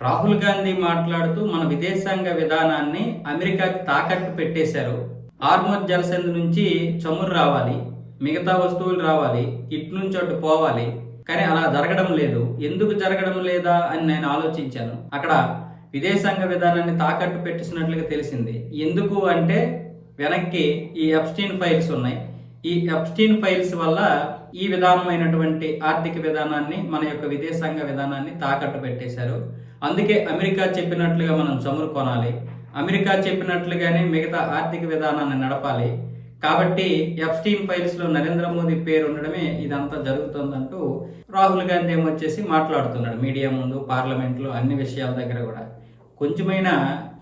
రాహుల్ గాంధీ మాట్లాడుతూ మన విదేశాంగ విధానాన్ని అమెరికాకి తాకట్టు పెట్టేశారు. హార్మోజ్ జలసంధి నుంచి చమురు రావాలి, మిగతా వస్తువులు రావాలి, ఇటు నుంచి అటు పోవాలి. కానీ అలా జరగడం లేదు. ఎందుకు జరగడం లేదా అని నేను ఆలోచించాను. అక్కడ విదేశాంగ విధానాన్ని తాకట్టు పెట్టినట్లుగా తెలిసింది. ఎందుకు అంటే వెనక్కి ఈ ఎప్స్టీన్ ఫైల్స్ ఉన్నాయి. ఈ ఎప్స్టీన్ ఫైల్స్ వల్ల ఈ విధానమైనటువంటి ఆర్థిక విధానాన్ని, మన యొక్క విదేశాంగ విధానాన్ని తాకట్టు పెట్టేశారు. అందుకే అమెరికా చెప్పినట్లుగా మనం చమురు కొనాలి, అమెరికా చెప్పినట్లుగానే మిగతా ఆర్థిక విధానాన్ని నడపాలి. కాబట్టి ఎప్స్టీన్ ఫైల్స్లో నరేంద్ర మోదీ పేరు ఉండడమే ఇదంతా జరుగుతుందంటూ రాహుల్ గాంధీ ఏమొచ్చేసి మాట్లాడుతున్నాడు మీడియా ముందు, పార్లమెంట్లో, అన్ని విషయాల దగ్గర కూడా. కొంచెమైనా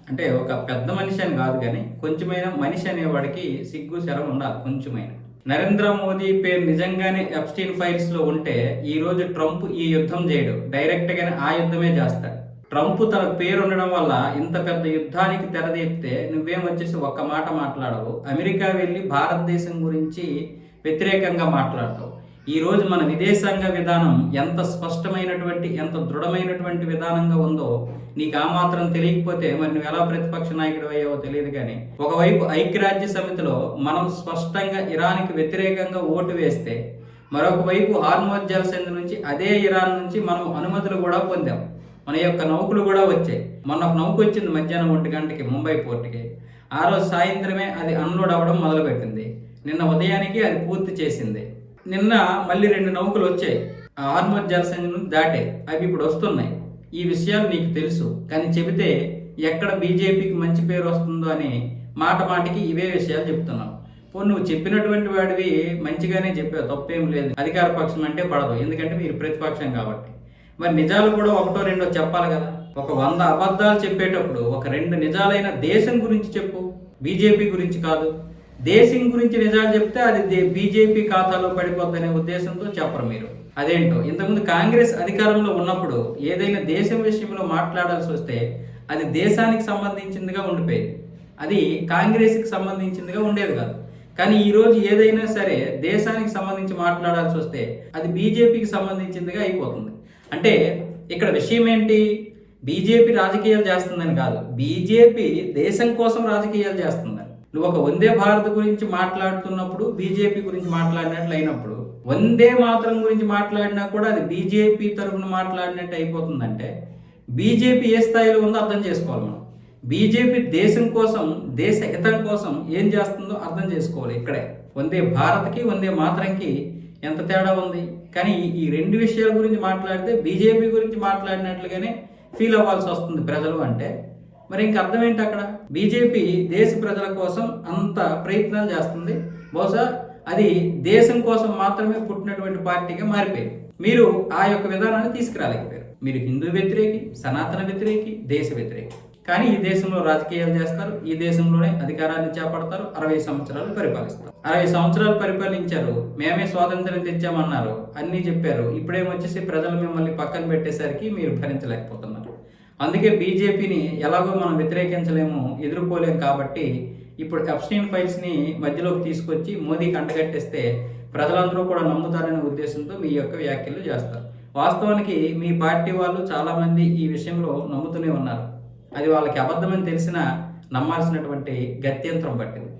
అంటే ఒక పెద్ద మనిషి అని కాదు కానీ కొంచెమైనా మనిషి అనేవాడికి సిగ్గు శరం ఉండాలి. కొంచెమైనా నరేంద్ర మోదీ పేరు నిజంగానే ఎప్స్టీన్ ఫైల్స్లో ఉంటే ఈరోజు ట్రంప్ ఈ యుద్ధం చేయడు, డైరెక్ట్గానే ఆ యుద్ధమే చేస్తాడు. ట్రంప్ తన పేరు ఉండడం వల్ల ఇంత పెద్ద యుద్ధానికి తెరదీపితే నువ్వేం వచ్చేసి ఒక్క మాట మాట్లాడవు. అమెరికా వెళ్ళి భారతదేశం గురించి వ్యతిరేకంగా మాట్లాడతావు. ఈరోజు మన విదేశాంగ విధానం ఎంత స్పష్టమైనటువంటి, ఎంత దృఢమైనటువంటి విధానంగా ఉందో నీకు ఆ మాత్రం తెలియకపోతే మరి నువ్వు ఎలా ప్రతిపక్ష నాయకుడు అయ్యావో తెలియదు. కానీ ఒకవైపు ఐక్యరాజ్య సమితిలో మనం స్పష్టంగా ఇరాన్కి వ్యతిరేకంగా ఓటు వేస్తే, మరొక వైపు హార్మోజ్ జలసంధి నుంచి అదే ఇరాన్ నుంచి మనం అనుమతులు కూడా పొందాం. మన యొక్క నౌకలు కూడా వచ్చాయి. మొన్న ఒక నౌక వచ్చింది మధ్యాహ్నం 1 గంటకి ముంబై పోర్టుకి. ఆ రోజు సాయంత్రమే అది అన్లోడ్ అవ్వడం మొదలుపెట్టింది. నిన్న ఉదయానికి అది పూర్తి చేసింది. నిన్న మళ్ళీ 2 నౌకలు వచ్చాయి, హార్మోజ్ జలసంధి నుంచి దాటే. అవి ఇప్పుడు వస్తున్నాయి. ఈ విషయాలు నీకు తెలుసు, కానీ చెబితే ఎక్కడ బీజేపీకి మంచి పేరు వస్తుందో అని మాట మాటికి ఇవే విషయాలు చెప్తున్నావు. నువ్వు చెప్పినటువంటి వాడివి మంచిగానే చెప్పావు, తప్పేం లేదు. అధికార పక్షం అంటే పడదు, ఎందుకంటే మీరు ప్రతిపక్షం కాబట్టి. మరి నిజాలు కూడా 1-2 చెప్పాలి కదా. ఒక 100 అబద్ధాలు చెప్పేటప్పుడు ఒక 2 నిజాలైన దేశం గురించి చెప్పు, బీజేపీ గురించి కాదు. దేశం గురించి నిజాలు చెప్తే అది బీజేపీ ఖాతాలో పడిపోద్దనే ఉద్దేశంతో చెప్పరు మీరు. అదేంటో ఇంతకుముందు కాంగ్రెస్ అధికారంలో ఉన్నప్పుడు ఏదైనా దేశం విషయంలో మాట్లాడాల్సి వస్తే అది దేశానికి సంబంధించిందిగా ఉండిపోయేది, అది కాంగ్రెస్కి సంబంధించిందిగా ఉండేది కాదు. కానీ ఈరోజు ఏదైనా సరే దేశానికి సంబంధించి మాట్లాడాల్సి వస్తే అది బీజేపీకి సంబంధించిందిగా అయిపోతుంది. అంటే ఇక్కడ విషయం ఏంటి? బీజేపీ రాజకీయాలు చేస్తుందని కాదు, బీజేపీ దేశం కోసం రాజకీయాలు చేస్తుందని. నువ్వు ఒక వందే భారత్ గురించి మాట్లాడుతున్నప్పుడు, బీజేపీ గురించి మాట్లాడినట్లు అయినప్పుడు, వందే మాతరం గురించి మాట్లాడినా కూడా అది బీజేపీ తరఫున మాట్లాడినట్టు అయిపోతుందంటే బీజేపీ ఏ స్థాయిలో ఉందో అర్థం చేసుకోవాలి మనం. బీజేపీ దేశం కోసం, దేశ హితం కోసం ఏం చేస్తుందో అర్థం చేసుకోవాలి. ఇక్కడే వందే భారత్కి, వందే మాతరంకి ఎంత తేడా ఉంది. కానీ ఈ 2 విషయాల గురించి మాట్లాడితే బీజేపీ గురించి మాట్లాడినట్లుగానే ఫీల్ అవ్వాల్సి వస్తుంది ప్రజలు. అంటే మరి ఇంక అర్థం ఏంటి? అక్కడ బీజేపీ దేశ ప్రజల కోసం అంత ప్రయత్నాలు చేస్తుంది. బహుశా అది దేశం కోసం మాత్రమే పుట్టినటువంటి పార్టీగా మారిపోయింది. మీరు ఆ యొక్క విధానాన్ని తీసుకురాలేకపోయారు. మీరు హిందూ వ్యతిరేకి, సనాతన వ్యతిరేకి, దేశ వ్యతిరేకి. కానీ ఈ దేశంలో రాజకీయాలు చేస్తారు, ఈ దేశంలోనే అధికారాన్ని చేపడతారు. 60 సంవత్సరాలు పరిపాలిస్తారు. 60 సంవత్సరాలు పరిపాలించారు. మేమే స్వాతంత్రం తెచ్చామన్నారు, అన్నీ చెప్పారు. ఇప్పుడేమొచ్చేసి ప్రజలు మిమ్మల్ని పక్కన పెట్టేసరికి మీరు భరించలేకపోతున్నారు. అందుకే బీజేపీని ఎలాగో మనం వ్యతిరేకించలేము, ఎదుర్కోలేము. కాబట్టి ఇప్పుడు ఎప్స్టీన్ ఫైల్స్ని మధ్యలోకి తీసుకొచ్చి మోదీకి అంటగట్టేస్తే ప్రజలందరూ కూడా నమ్ముతారనే ఉద్దేశంతో మీ యొక్క వ్యాఖ్యలు చేస్తారు. వాస్తవానికి మీ పార్టీ వాళ్ళు చాలామంది ఈ విషయంలో నమ్ముతూనే ఉన్నారు. అది వాళ్ళకి అబద్ధమని తెలిసినా నమ్మాల్సినటువంటి గత్యంతరం పట్టింది.